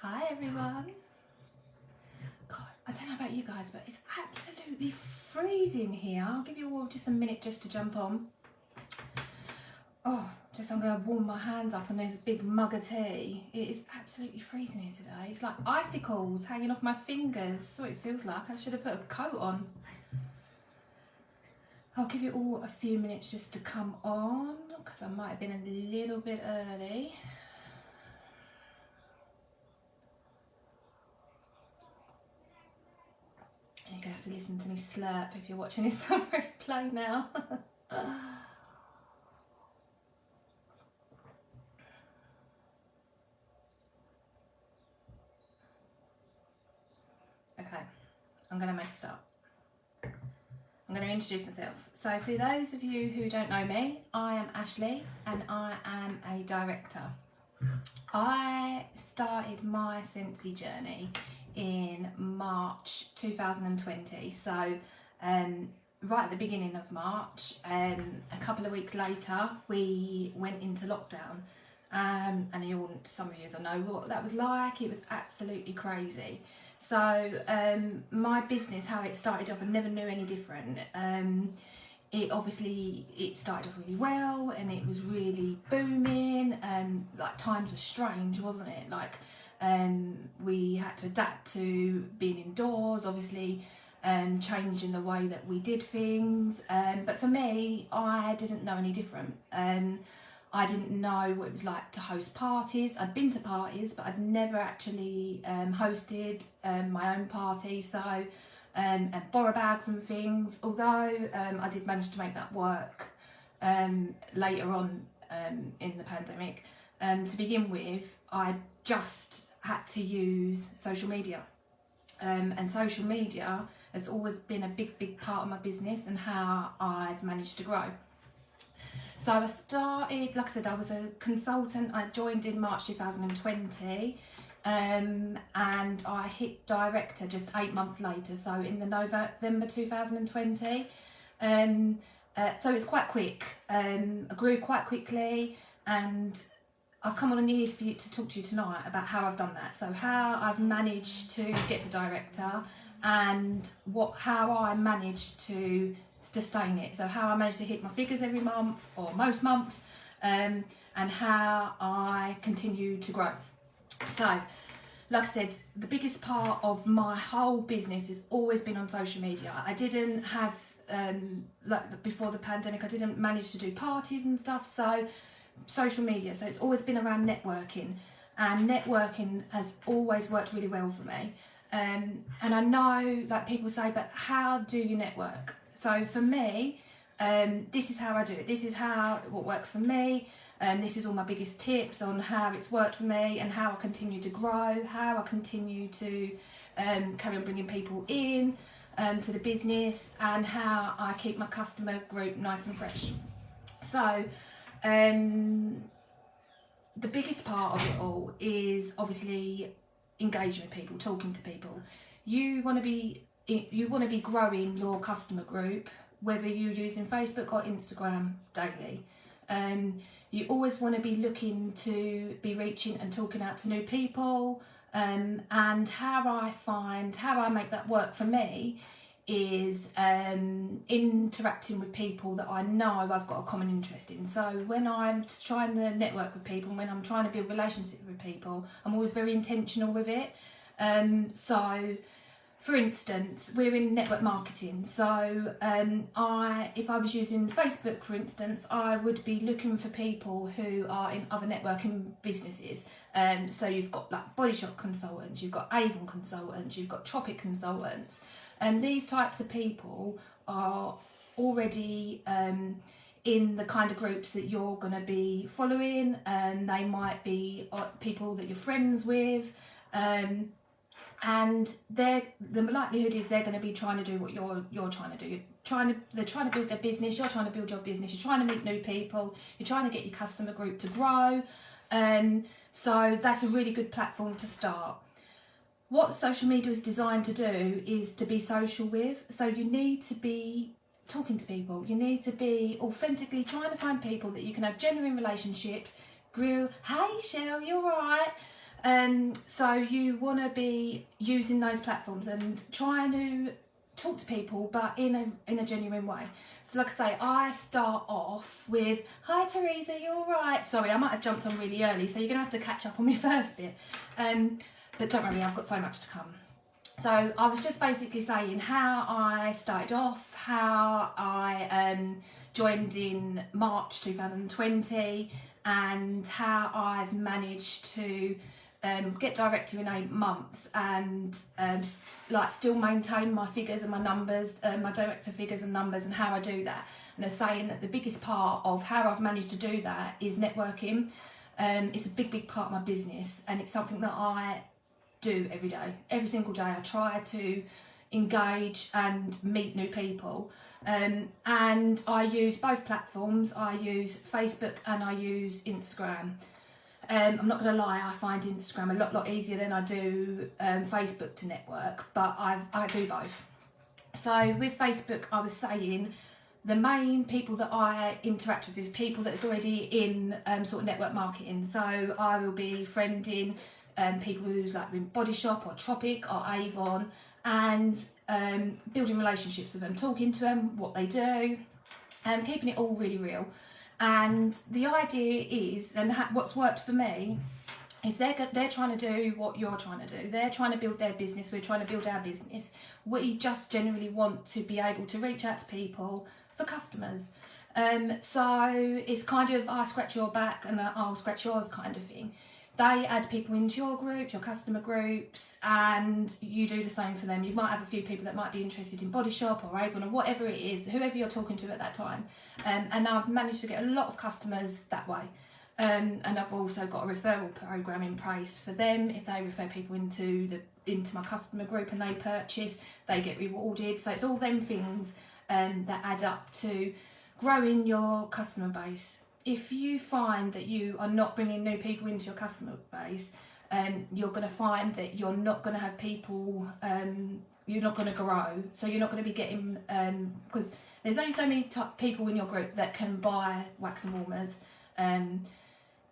Hi everyone. God, I don't know about you guys, but it's absolutely freezing here. I'll give you all just a minute just to jump on. I'm going to warm my hands up on this big mug of tea. It is absolutely freezing here today. It's like icicles hanging off my fingers. That's what it feels like. I should have put a coat on. I'll give you all a few minutes just to come on because I might have been a little bit early. You're going to have to listen to me slurp if you're watching this on replay now. Okay, I'm going to make a start. I'm going to introduce myself. So for those of you who don't know me, I am Ashley and I am a director. I started my Scentsy journey in March 2020. So right at the beginning of March, a couple of weeks later, we went into lockdown. And some of you know what that was like. It was absolutely crazy. So my business, how it started off, I never knew any different. It started off really well and it was really booming. Like times were strange, wasn't it? Like we had to adapt to being indoors, obviously changing the way that we did things. But for me, I didn't know any different. I didn't know what it was like to host parties. I'd been to parties, but I'd never actually hosted my own party. So, and borrow bags and things. Although I did manage to make that work later on in the pandemic. To begin with, I just had to use social media. And social media has always been a big part of my business and how I've managed to grow. So I started, like I said, I was a consultant. I joined in March 2020 and I hit director just 8 months later, so in the November 2020. So it's quite quick. I grew quite quickly and I've come on here for you to talk to you tonight about how I've done that. So how I've managed to get to director and how I managed to sustain it. So how I managed to hit my figures every month or most months, and how I continue to grow. So like I said, the biggest part of my whole business has always been on social media. I didn't have like before the pandemic, I didn't manage to do parties and stuff, so social media. So it's always been around networking, and networking has always worked really well for me. And I know, like, people say, but how do you network? So for me, this is how I do it. This is what works for me. This is all my biggest tips on how it's worked for me and how I continue to grow, how I continue to carry on bringing people in to the business, and how I keep my customer group nice and fresh. So the biggest part of it all is obviously engaging with people, talking to people. You want to be growing your customer group, whether you're using Facebook or Instagram daily. You always want to be looking to be reaching and talking out to new people. And how I make that work for me is interacting with people that I know I've got a common interest in. So when I'm trying to network with people, when I'm trying to build relationships with people, I'm always very intentional with it. So for instance, we're in network marketing, so if I was using Facebook, for instance, I would be looking for people who are in other networking businesses. So you've got like Body Shop consultants, you've got Avon consultants, you've got Tropic consultants, and these types of people are already in the kind of groups that you're going to be following, and they might be people that you're friends with. And the likelihood is they're going to be trying to do what you're trying to do. They're trying to build their business. You're trying to build your business. You're trying to meet new people. You're trying to get your customer group to grow. So that's a really good platform to start. What social media is designed to do is to be social with. So you need to be talking to people. You need to be authentically trying to find people that you can have genuine relationships. Hey Shell, you all right? So you want to be using those platforms and trying to talk to people, but in a genuine way. So like I say, I start off with, hi Teresa, you all right? Sorry, I might have jumped on really early, so you're gonna have to catch up on my first bit. But don't worry, I've got so much to come. So I was just basically saying how I started off, how I joined in March 2020, and how I've managed to get director in 8 months and like still maintain my figures and my numbers, my director figures and numbers, and how I do that. And they're saying that the biggest part of how I've managed to do that is networking. It's a big part of my business, and it's something that I do every day. Every single day I try to engage and meet new people, and I use both platforms. I use Facebook and I use Instagram. I'm not going to lie, I find Instagram a lot easier than I do Facebook to network, but I do both. So with Facebook, I was saying the main people that I interact with is people that's already in sort of network marketing. So I will be friending people who's like in Body Shop or Tropic or Avon, and building relationships with them, talking to them, what they do, and keeping it all really real. And the idea is, and what's worked for me, is they're trying to do what you're trying to do. They're trying to build their business, we're trying to build our business. We just generally want to be able to reach out to people for customers. So it's kind of, I scratch your back and I'll scratch yours kind of thing. They add people into your groups, your customer groups, and you do the same for them. You might have a few people that might be interested in Body Shop or Avon or whatever it is, whoever you're talking to at that time. And I've managed to get a lot of customers that way. And I've also got a referral program in place for them. If they refer people into my customer group and they purchase, they get rewarded. So it's all them things that add up to growing your customer base. If you find that you are not bringing new people into your customer base, you're going to find that you're not going to have people, you're not going to grow. So you're not going to be getting, because there's only so many people in your group that can buy wax and warmers.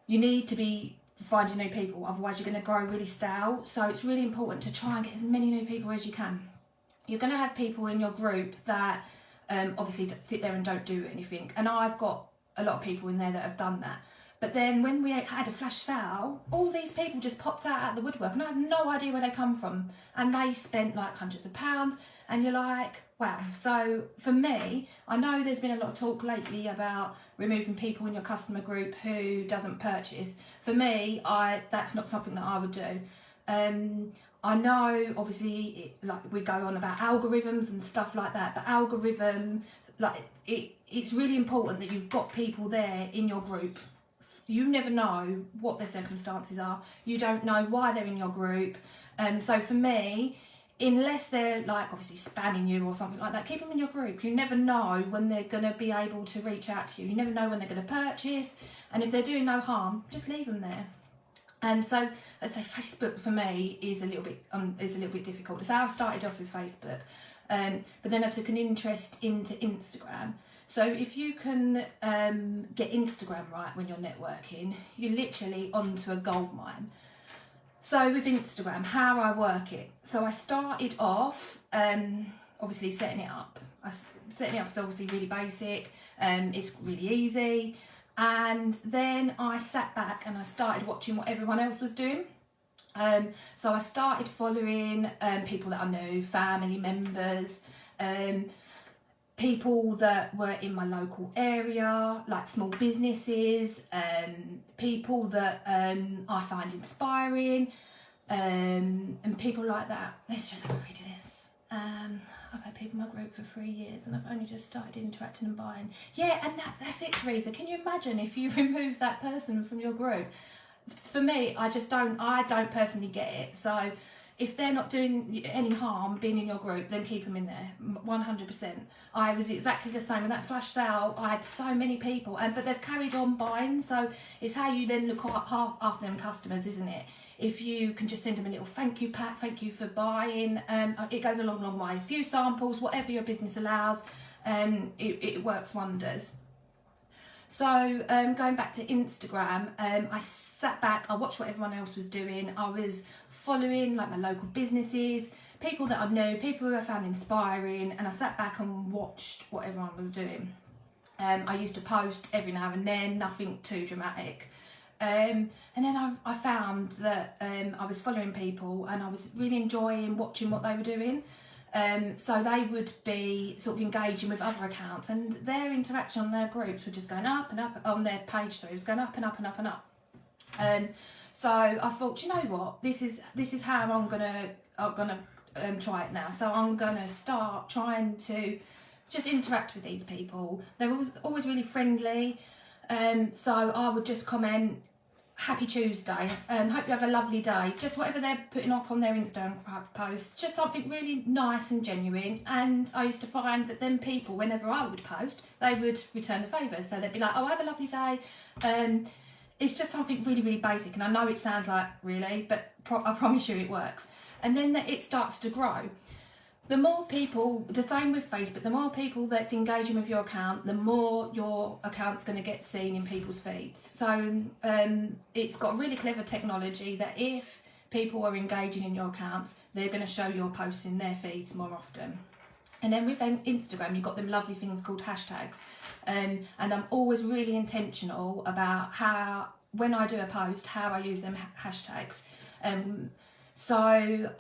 You need to be finding new people, otherwise you're going to grow really stale. So it's really important to try and get as many new people as you can. You're going to have people in your group that obviously sit there and don't do anything. And I've got a lot of people in there that have done that. But then when we had a flash sale, all these people just popped out the woodwork, and I have no idea where they come from. And they spent like hundreds of pounds, and you're like, wow. So for me, I know there's been a lot of talk lately about removing people in your customer group who doesn't purchase. For me, that's not something that I would do. I know obviously like we go on about algorithms and stuff like that, but it's really important that you've got people there in your group. You never know what their circumstances are. You don't know why they're in your group. So for me, unless they're like obviously spamming you or something like that, keep them in your group. You never know when they're going to be able to reach out to you. You never know when they're going to purchase. And if they're doing no harm, just leave them there. And so let's say Facebook for me is a little bit difficult. That's how I started off with Facebook. But then I took an interest into Instagram. So if you can get Instagram right when you're networking, you're literally onto a gold mine. So with Instagram, how I work it. So I started off obviously setting it up. Setting it up is obviously really basic. It's really easy. And then I sat back and I started watching what everyone else was doing. So I started following people that I knew, family members, people that were in my local area, like small businesses, people that I find inspiring, and people like that. Let's just read this. I've had people in my group for 3 years and I've only just started interacting and buying. Yeah, and that's it, Teresa. Can you imagine if you remove that person from your group? For me, I don't personally get it. So if they're not doing any harm being in your group, then keep them in there, 100%. I was exactly the same with that flash sale. I had so many people, but they've carried on buying. So it's how you then look after them customers, isn't it? If you can just send them a little thank you pack, thank you for buying, it goes a long way. A few samples, whatever your business allows, it works wonders. So going back to Instagram, I sat back, I watched what everyone else was doing. I was following like my local businesses, people that I knew, people who I found inspiring, and I sat back and watched what everyone was doing. I used to post every now and then, nothing too dramatic. And then I found that I was following people and I was really enjoying watching what they were doing. So they would be sort of engaging with other accounts, and their interaction on their groups were just going up and up on their page. So it was going up and up and up and up. So I thought, you know what, this is how I'm gonna try it now. So I'm gonna start trying to just interact with these people. They were always really friendly. So I would just comment, happy Tuesday, hope you have a lovely day, just whatever they're putting up on their Instagram post, just something really nice and genuine. And I used to find that then people, whenever I would post, they would return the favours. So they'd be like, oh, have a lovely day. It's just something really, really basic, and I know it sounds like really, but I promise you it works. And then it starts to grow. The more people, the same with Facebook, the more people that's engaging with your account, the more your account's going to get seen in people's feeds. So it's got really clever technology that if people are engaging in your accounts, they're going to show your posts in their feeds more often. And then with Instagram, you've got them lovely things called hashtags. And I'm always really intentional about how, when I do a post, how I use them hashtags. So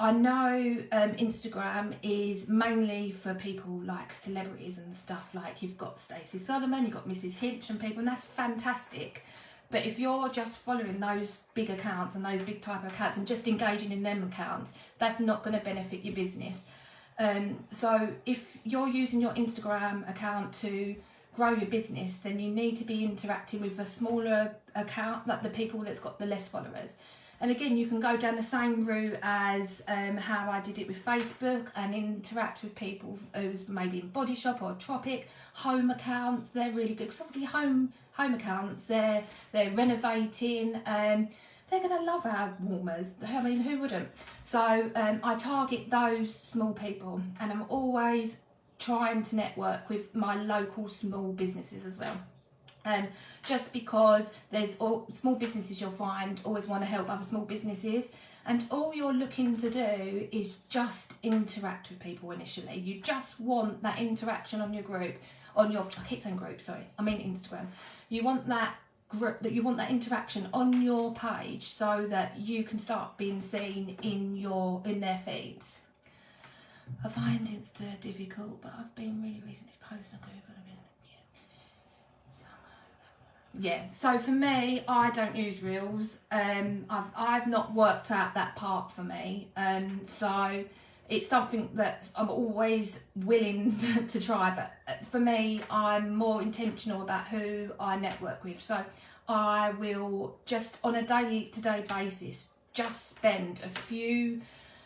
I know Instagram is mainly for people like celebrities and stuff, like you've got Stacey Solomon, you've got Mrs. Hinch and people, and that's fantastic. But if you're just following those big accounts and those big type of accounts and just engaging in them accounts, that's not going to benefit your business. So if you're using your Instagram account to grow your business, then you need to be interacting with a smaller account, like the people that's got the less followers. And again, you can go down the same route as how I did it with Facebook and interact with people who's maybe in Body Shop or Tropic. Home accounts, they're really good because obviously home accounts, they're renovating. They're going to love our warmers. I mean, who wouldn't? So I target those small people, and I'm always trying to network with my local small businesses as well. Just because there's small businesses you'll find always want to help other small businesses, and all you're looking to do is just interact with people initially. You just want that interaction on your group, I keep saying group, sorry, I mean Instagram. You want that group, that you want that interaction on your page so that you can start being seen in their feeds. I find it difficult, but I've been really recently posting a group. Yeah, so for me, I don't use Reels. I've not worked out that part for me. So it's something that I'm always willing to try, but for me, I'm more intentional about who I network with. So I will just on a day-to-day basis just spend a few,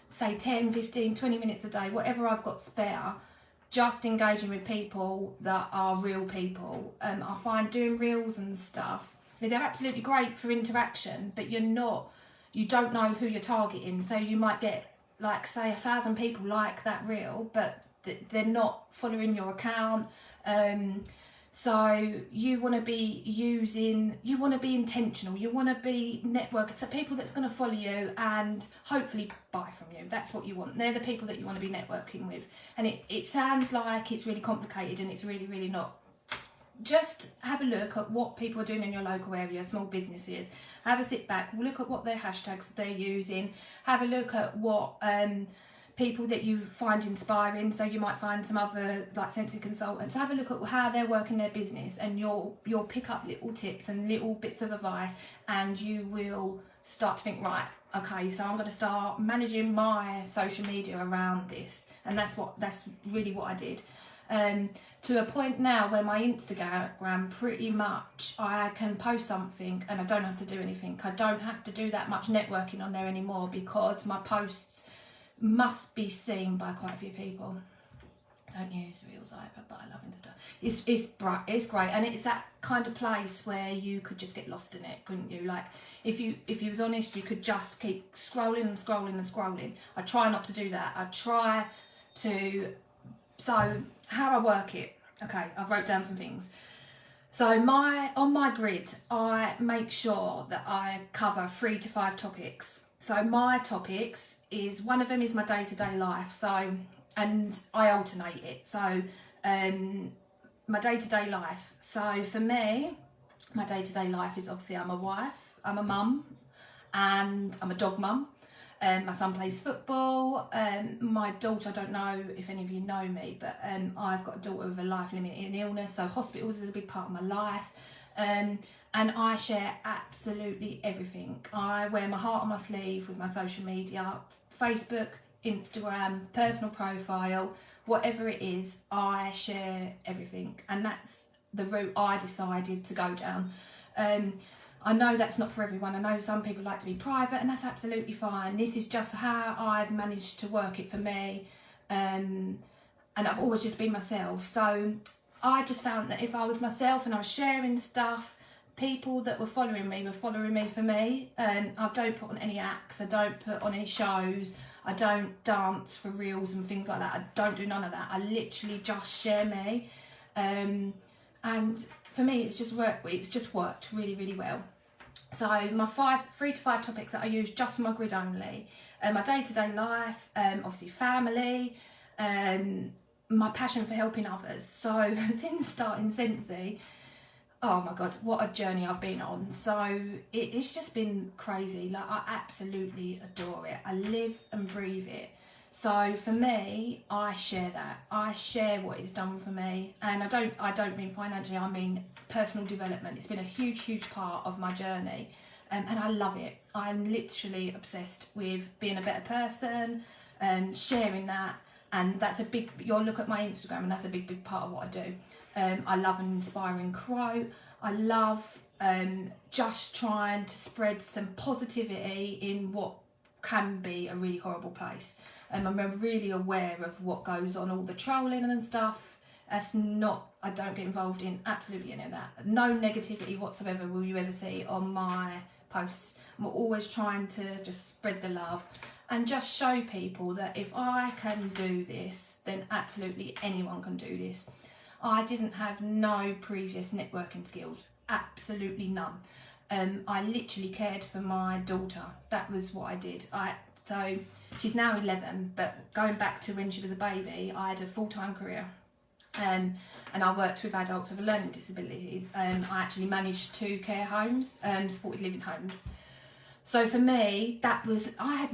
say 10, 15, 20 minutes a day, whatever I've got spare, just engaging with people that are real people. I find doing reels and stuff, they're absolutely great for interaction, but you don't know who you're targeting. So you might get like say 1,000 people like that reel, but they're not following your account. So you want to be intentional, you want to be networking. So people that's going to follow you and hopefully buy from you, that's what you want. They're the people that you want to be networking with. And it sounds like it's really complicated, and it's really, really not. Just have a look at what people are doing in your local area, small businesses. Have a sit back, look at what their hashtags they're using. Have a look at what people that you find inspiring. So you might find some other like Sensi consultants. Have a look at how they're working their business, and you'll pick up little tips and little bits of advice, and you will start to think, right, okay, so I'm going to start managing my social media around this. And that's really what I did. To a point now where my Instagram, pretty much I can post something and I don't have to do anything. I don't have to do that much networking on there anymore, because my posts must be seen by quite a few people. I don't use Reels either, but I love Insta. It's great, and it's that kind of place where you could just get lost in it, couldn't you? Like if you was honest, you could just keep scrolling and scrolling and scrolling. I try not to do that. I try to. So how I work it. Okay, I've wrote down some things. So on my grid, I make sure that I cover 3 to 5 topics. So my topics is, one of them is my day-to-day life. So, and I alternate it. So my day-to-day life. So for me, my day-to-day life is, obviously I'm a wife, I'm a mum, and I'm a dog mum. My son plays football. My daughter, I don't know if any of you know me, but I've got a daughter with a life-limiting illness, so hospitals is a big part of my life. And I share absolutely everything. I wear my heart on my sleeve with my social media, Facebook, Instagram, personal profile, whatever it is, I share everything. And that's the route I decided to go down. I know that's not for everyone. I know some people like to be private, and that's absolutely fine. This is just how I've managed to work it for me. And I've always just been myself. So I just found that if I was myself and I was sharing stuff, people that were following me for me. I don't put on any acts. I don't put on any shows. I don't dance for reels and things like that. I don't do none of that. I literally just share me. And for me, it's just worked really, really well. So my 3 to 5 topics that I use just for my grid only, my day-to-day life, obviously family, my passion for helping others. So since starting Scentsy, oh my God, what a journey I've been on. So it's just been crazy. Like, I absolutely adore it. I live and breathe it. So for me, I share that. I share what it's done for me, and I don't mean financially. I mean personal development. It's been a huge part of my journey, and I love it. I'm literally obsessed with being a better person and sharing that. And that's a big. You'll look at my Instagram, and that's a big part of what I do. I love an inspiring quote. I love just trying to spread some positivity in what can be a really horrible place. I'm really aware of what goes on, all the trolling and stuff. That's not, I don't get involved in absolutely any of that. No negativity whatsoever will you ever see on my posts. I'm always trying to just spread the love and just show people that if I can do this, then absolutely anyone can do this. I didn't have no previous networking skills, absolutely none. I literally cared for my daughter. That was what I did. So she's now 11, but going back to when she was a baby, I had a full-time career. And I worked with adults with learning disabilities. I actually managed 2 care homes, supported living homes. So for me, that was, I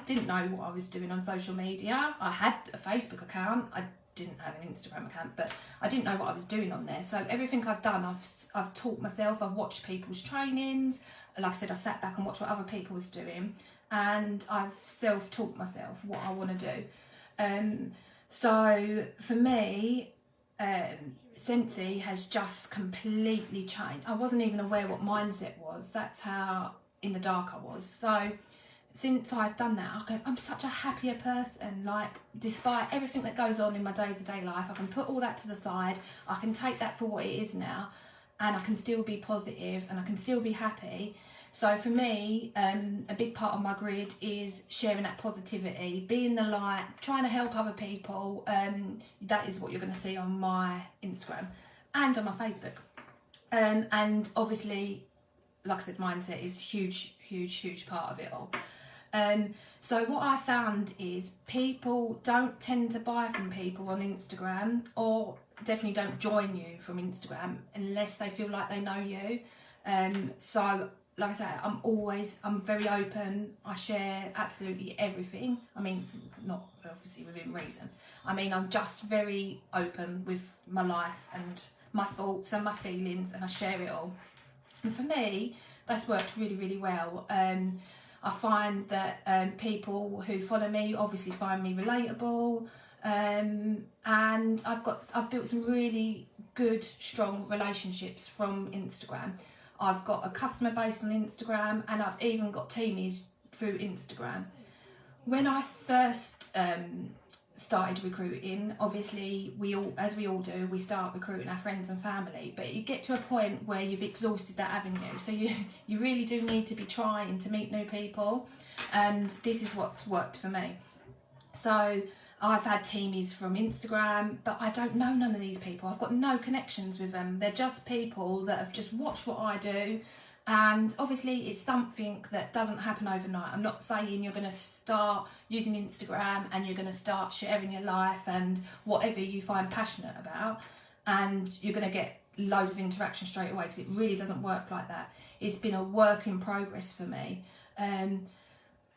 didn't know what I was doing on social media. I had a Facebook account. I didn't have an Instagram account, but I didn't know what I was doing on there. So everything I've done, I've taught myself. I've watched people's trainings. Like I said, I sat back and watched what other people was doing, and I've self-taught myself what I want to do. So for me, Scentsy has just completely changed. I wasn't even aware what mindset was. That's how in the dark I was. So since I've done that, I'm such a happier person. Like, despite everything that goes on in my day-to-day life, I can put all that to the side. I can take that for what it is now, and I can still be positive, and I can still be happy. So for me, a big part of my grid is sharing that positivity, being the light, trying to help other people. That is what you're going to see on my Instagram and on my Facebook. And obviously, like I said, mindset is huge part of it all. So what I found is people don't tend to buy from people on Instagram, or definitely don't join you from Instagram unless they feel like they know you. So like I say, I'm very open. I share absolutely everything. I mean, not obviously within reason. I mean, I'm just very open with my life and my thoughts and my feelings, and I share it all. And for me, that's worked really well. I find that people who follow me obviously find me relatable, and I've built some really good, strong relationships from Instagram. I've got a customer base on Instagram, and I've even got teamies through Instagram. When I first started recruiting, obviously as we all do, we start recruiting our friends and family, but you get to a point where you've exhausted that avenue, so you really do need to be trying to meet new people, and this is what's worked for me. So I've had teamies from Instagram, but I don't know none of these people. I've got no connections with them. They're just people that have just watched what I do. And obviously it's something that doesn't happen overnight. I'm not saying you're going to start using Instagram and you're going to start sharing your life and whatever you find passionate about, and you're going to get loads of interaction straight away, because it really doesn't work like that. It's been a work in progress for me.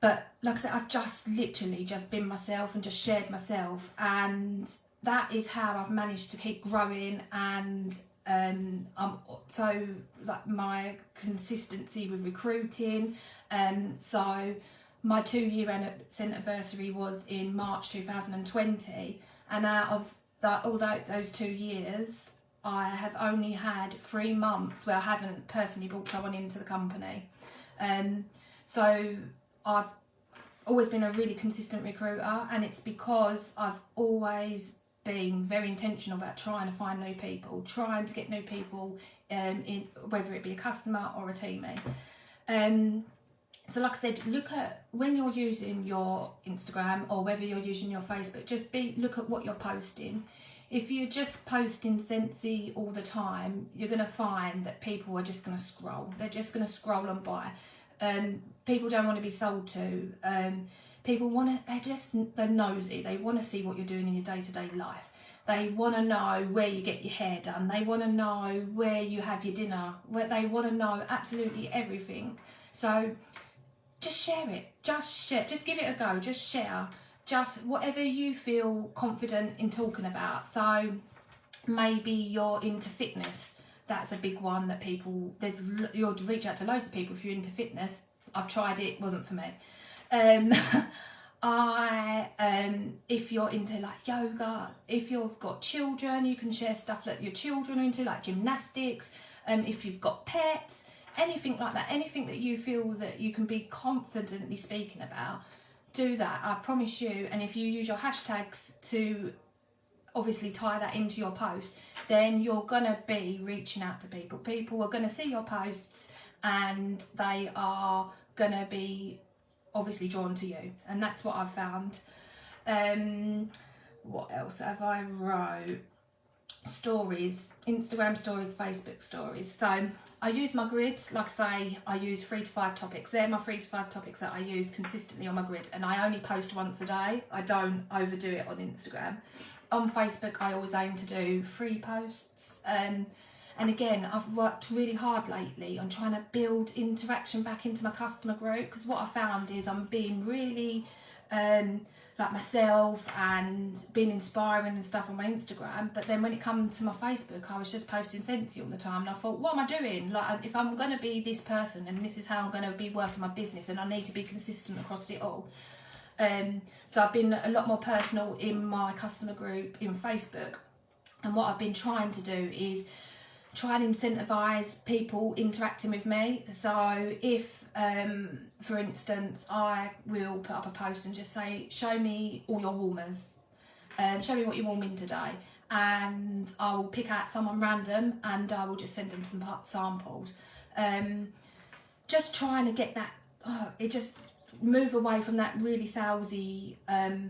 But like I said, I've just literally just been myself and just shared myself, and that is how I've managed to keep growing. And so like my consistency with recruiting. So my 2-year anniversary was in March 2020, and out of that, although those 2 years, I have only had 3 months where I haven't personally brought someone into the company. So I've always been a really consistent recruiter, and it's because I've always been very intentional about trying to find new people, trying to get new people in, whether it be a customer or a teammate. So like I said, look at when you're using your Instagram or whether you're using your Facebook, just look at what you're posting. If you're just posting Scentsy all the time, you're going to find that people are just going to scroll. They're just going to scroll on by. People don't want to be sold to. People they're nosy. They want to see what you're doing in your day-to-day life. They want to know where you get your hair done. They want to know where you have your dinner. They want to know absolutely everything. So just share it. Just give it a go. Just share. Just whatever you feel confident in talking about. So maybe you're into fitness. That's a big one that you'll reach out to loads of people if you're into fitness. I've tried it, wasn't for me. If you're into like yoga, if you've got children, you can share stuff that your children are into, like gymnastics. If you've got pets, anything like that, anything that you feel that you can be confidently speaking about, do that. I promise you. And if you use your hashtags to obviously tie that into your post, then you're gonna be reaching out to people. People are gonna see your posts and they are gonna be obviously drawn to you, and that's what I've found. What else have I wrote? Stories, Instagram stories, Facebook stories. So I use my grids. Like I say, I use 3 to 5 topics. They're my 3 to 5 topics that I use consistently on my grids, and I only post once a day. I don't overdo it on Instagram. On Facebook, I always aim to do 3 posts. And again, I've worked really hard lately on trying to build interaction back into my customer group, because what I found is I'm being really like myself and being inspiring and stuff on my Instagram, but then when it comes to my Facebook, I was just posting Scentsy all the time, and I thought, what am I doing? Like, if I'm going to be this person and this is how I'm going to be working my business, and I need to be consistent across it all. So I've been a lot more personal in my customer group in Facebook, and what I've been trying to do is try and incentivize people interacting with me. So if for instance, I will put up a post and just say, show me all your warmers, show me what you're warming today, and I will pick out someone random and I will just send them some samples. Just trying to get that, just move away from that really salesy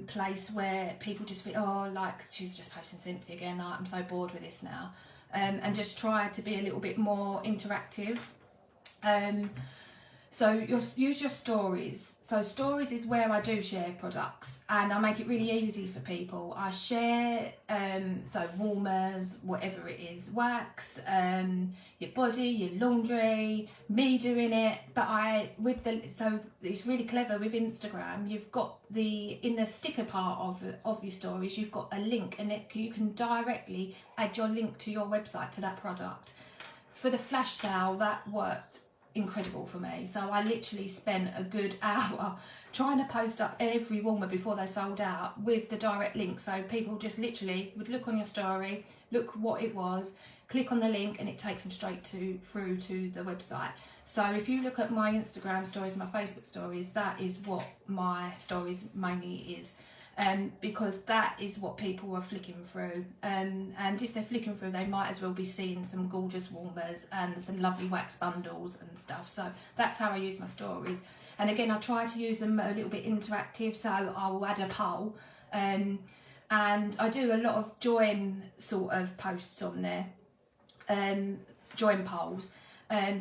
place where people just feel, oh, like, she's just posting Scentsy again, I'm so bored with this now. And just try to be a little bit more interactive. So use your stories. So stories is where I do share products, and I make it really easy for people. I share so warmers, whatever it is, wax, your body, your laundry, me doing it. But so it's really clever with Instagram. You've got in the sticker part of your stories, you've got a link, and you can directly add your link to your website to that product. For the flash sale, that worked incredible for me. So I literally spent a good hour trying to post up every warmer before they sold out with the direct link, so people just literally would look on your story, look what it was, click on the link, and it takes them straight through to the website. So if you look at my Instagram stories and my Facebook stories, that is what my stories mainly is. Because that is what people are flicking through, and if they're flicking through, they might as well be seeing some gorgeous warmers and some lovely wax bundles and stuff. So that's how I use my stories. And again, I try to use them a little bit interactive, so I will add a poll and I do a lot of join sort of posts on there, join polls,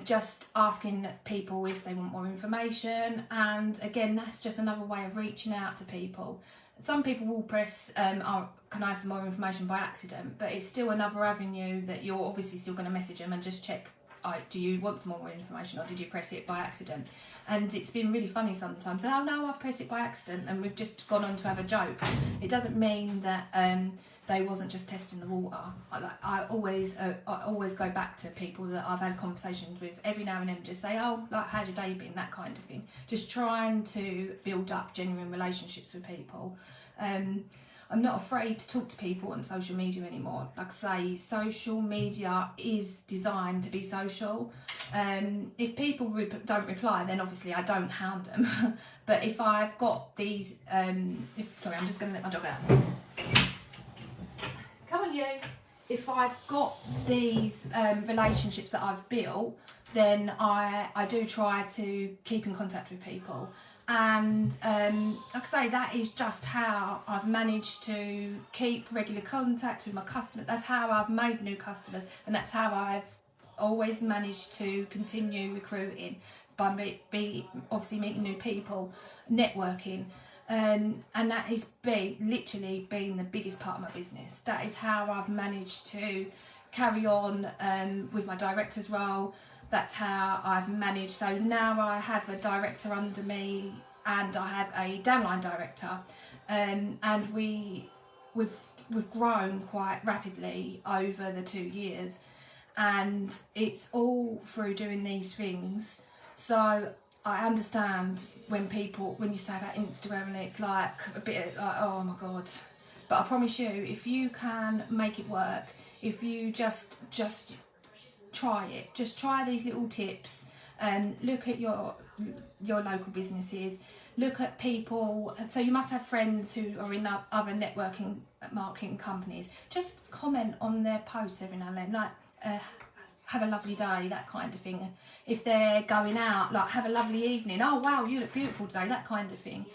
just asking people if they want more information. And again, that's just another way of reaching out to people. Some people will press can I have some more information by accident, but it's still another avenue that you're obviously still going to message them and just check, do you want some more information, or did you press it by accident? And it's been really funny sometimes. Oh no, I pressed it by accident, and we've just gone on to have a joke. It doesn't mean that they wasn't just testing the water. I always go back to people that I've had conversations with every now and then, just say, oh, like, how's your day been, that kind of thing. Just trying to build up genuine relationships with people. I'm not afraid to talk to people on social media anymore. Like I say, social media is designed to be social. If people don't reply, then obviously I don't hound them. But if I've got these, sorry, I'm just going to let my dog out. Come on, you. If I've got these relationships that I've built, then I do try to keep in contact with people. And like I say, that is just how I've managed to keep regular contact with my customers. That's how I've made new customers, and that's how I've always managed to continue recruiting, by obviously meeting new people, networking. And that is literally been the biggest part of my business. That is how I've managed to carry on with my director's role. That's how I've managed. So now I have a director under me, and I have a downline director, and we've grown quite rapidly over the 2 years, and it's all through doing these things. So I understand when you say about Instagram, and it's like a bit like, oh my god, but I promise you, if you can make it work, if you just try it, just try these little tips, and look at your local businesses, look at people. So you must have friends who are in other networking marketing companies. Just comment on their posts every now and then, like have a lovely day, that kind of thing. If they're going out, like, have a lovely evening, oh wow, you look beautiful today, that kind of thing.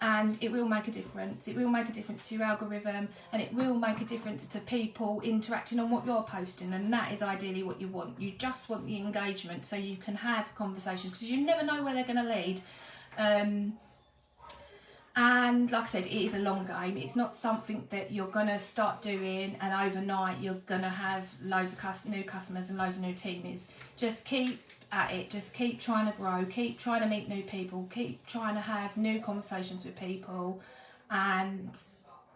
And it will make a difference. It will make a difference to your algorithm, and it will make a difference to people interacting on what you're posting, and that is ideally what you want. You just want the engagement so you can have conversations, because you never know where they're going to lead. And like I said, it is a long game. It's not something that you're going to start doing and overnight you're going to have loads of new customers and loads of new teams. Just keep at it, just keep trying to grow, keep trying to meet new people, keep trying to have new conversations with people, and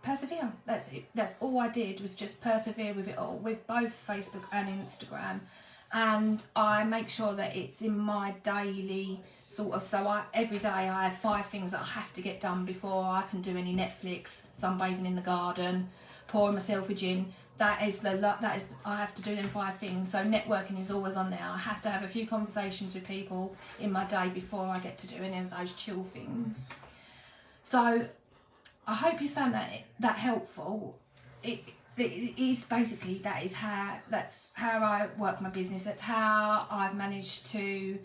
persevere. That's it. That's all I did, was just persevere with it all, with both Facebook and Instagram. And I make sure that it's in my daily sort of, so every day I have 5 things that I have to get done before I can do any Netflix, sunbathing in the garden, pouring myself a gin. That is I have to do them 5 things. So networking is always on there. I have to have a few conversations with people in my day before I get to do any of those chill things. So I hope you found that helpful. It is basically, that's how I work my business. That's how I've managed to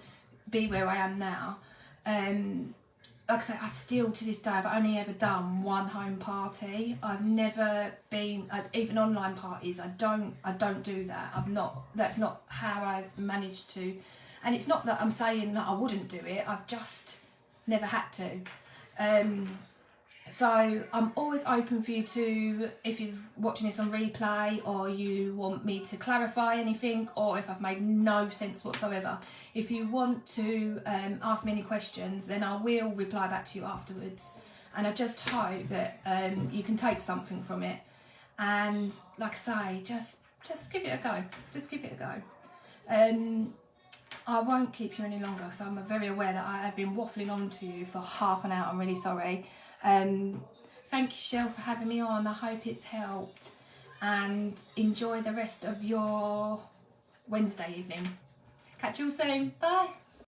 be where I am now. Like I say, I've still to this day, I've only ever done one home party. I've never been even online parties. I don't do that. That's not how I've managed to. And it's not that I'm saying that I wouldn't do it. I've just never had to. So I'm always open for you to, if you're watching this on replay, or you want me to clarify anything, or if I've made no sense whatsoever, if you want to ask me any questions, then I will reply back to you afterwards. And I just hope that you can take something from it. And like I say, just give it a go. Just give it a go. I won't keep you any longer, because I'm very aware that I have been waffling on to you for half an hour. I'm really sorry. Thank you, Shell, for having me on. I hope it's helped, and enjoy the rest of your Wednesday evening. Catch you all soon. Bye.